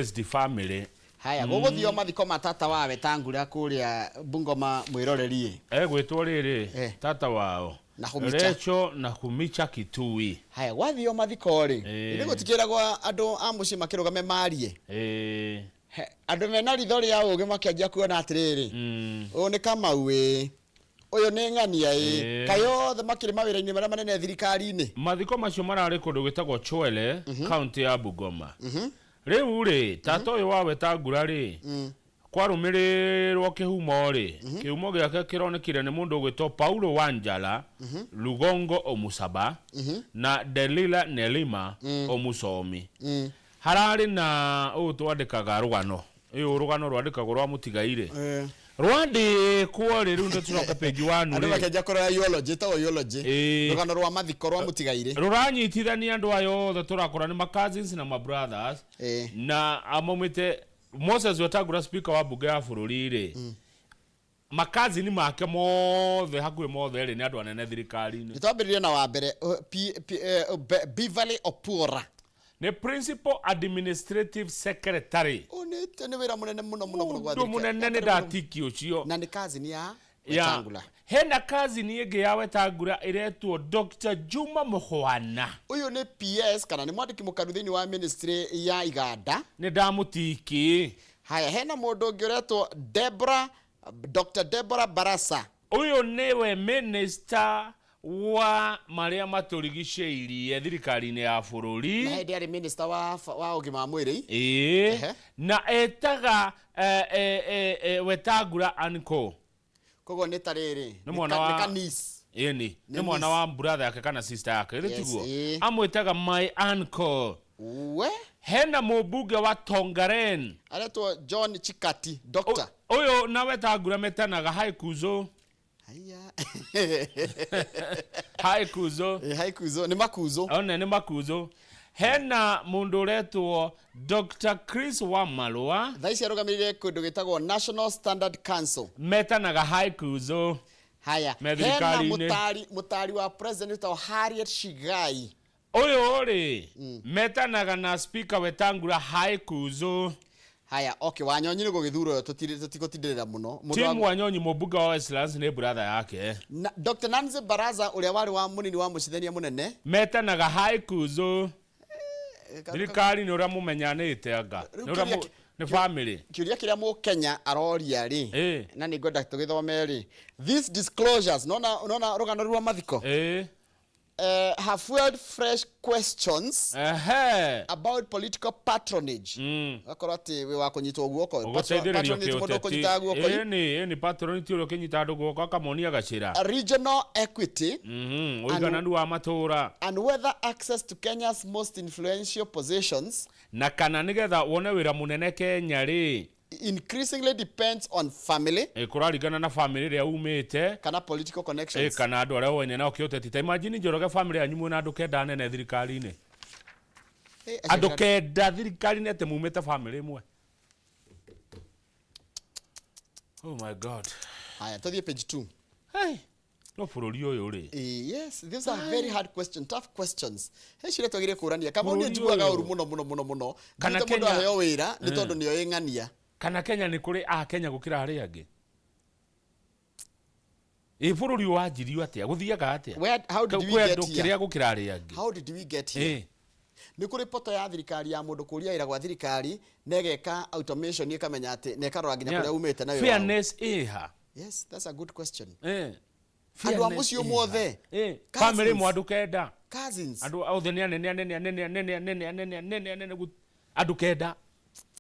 the family. Haya guguthio mathiko matata wawe Tangura kuria Bungoma mwiroreri Gwitwo riri tata wao Recho na Humicha Kitui. Haya gwathio mathiko ri ni gutikiragwa andu a muci makirugame marie andu mena ritho ya uge makianjia kuona atiriri o ni Kamau uyu ni ng'ania kayothe makiri mawira-ini maria manene thirikari-ini. Mathiko macio marari kundu gwitagwo Chwele county ya Bungoma. Riu ri tata uyu wawe Tangura ri kwarumirirwo kihumo ri kihumo giake kironekire ni mundu gwitwo Paulo Wanjala Lugongo Omusaba na Delila Nelima Omusomi. Harari na utwandikaga rugano uyu rugano rwandikagwo rwa mutigaire Rwandi kuore rundo tunoka page 1 ri bakenja kora eulogy ta eulogy rugano rwa mathiko rwa mutigaire ruranyitithania andu ayo tho turakora ni ma cousins na ma brothers na amomete Moses Wetangula speaker wa bunge ya bururi ri makazi ni make mothe hakuhe mothe ri ni andu anene thirikari-ini. Nitwambiririe na wa mbere Beverly Opura ne principal administrative secretary. Onete ni wira munene muno gwa thirikari. Munene ni datiki ucio. Na ni kazi ni ya Wetangula. Hena kazi ni ege ya Wetangula iretwo Dr. Juma Mukhwana. Uyu ni PS kana ni mwandiki mukaru thini wa ministry ya Iganda. Ni damutiki. Haya hena mundu ngiretwo Dr. Deborah Barasa. Uyu niwe minister wa maria maturigiceirie thirikari-ini ya bururi na ndi ari minister wa ugima mwiri na etaga Wetangula anko kogo ni tariri ni mwana wa kanis ni mwana wa brother yake kana sister yake ile tiguo amwetaga my uncle hena mubunge wa Tongaren aretwo John Chikati doctor uyo na Wetangula metanaga haikuzo haikuzo ni makuzo ona ni makuzo hena mundu retwo Dr. Chris Wamalwa thaisi arugamirire kundu gitagwo National Standard Council metanaga haikuzo. Haya hena mutari wa president wa Harriet Shigai uyu ri metanaga na speaker Wetangula haikuzo. Haya okay Wanyonyi ni gugithuro tutikotindirira muno timu Wanyonyi mubunge wa Westlands ni brother yake Dr. Nancy Baraza uria wari wa munini wa mucithania munene metanaga haikuzo. Thirikari ni uria mumenyanite anga ni family kiuria kiria mu Kenya aroria ri na ni ngoda tugithome ri these disclosures nona rugano rwa mathiko have fueled fresh questions about political patronage. Akorati we wa kunyitwo guoko patronage modo kunyita guoko ni patronage uro kinyita guoko akamonia gacira regional equity uigananu wa matura and whether access to Kenya's most influential positions na kana nigetha wone wira munene Kenya ri increasingly depends on family kurarigana na family ria umite kana political connections kana andu aria wene na kioteti ta imagine njoroge family anyu mwena andu kenda nene thirikari-ini andu kenda thirikari-ini ate mumite family imwe. Oh my god. Haya tuthie page 2. No bururi uyu ri yes these are very hard questions, tough questions. Shire twagire kurania kama ni njuaga uru muno kana Kenya ayo wira ni tondu niyo ing'ania kana Kenya ni kuri Kenya gukira hari angi bururi wanjirio atia guthiaga atia how did we get here gukira hari angi how did we get here ni kuri poto ya thirikari ya mundu kuria ira gwa thirikari negeka automation ikamenya ati nekarora nginya kuria umite nayo fairness yes that's a good question andu amucio mothe family mwandu kenda cousins andu othe ni anene andu kenda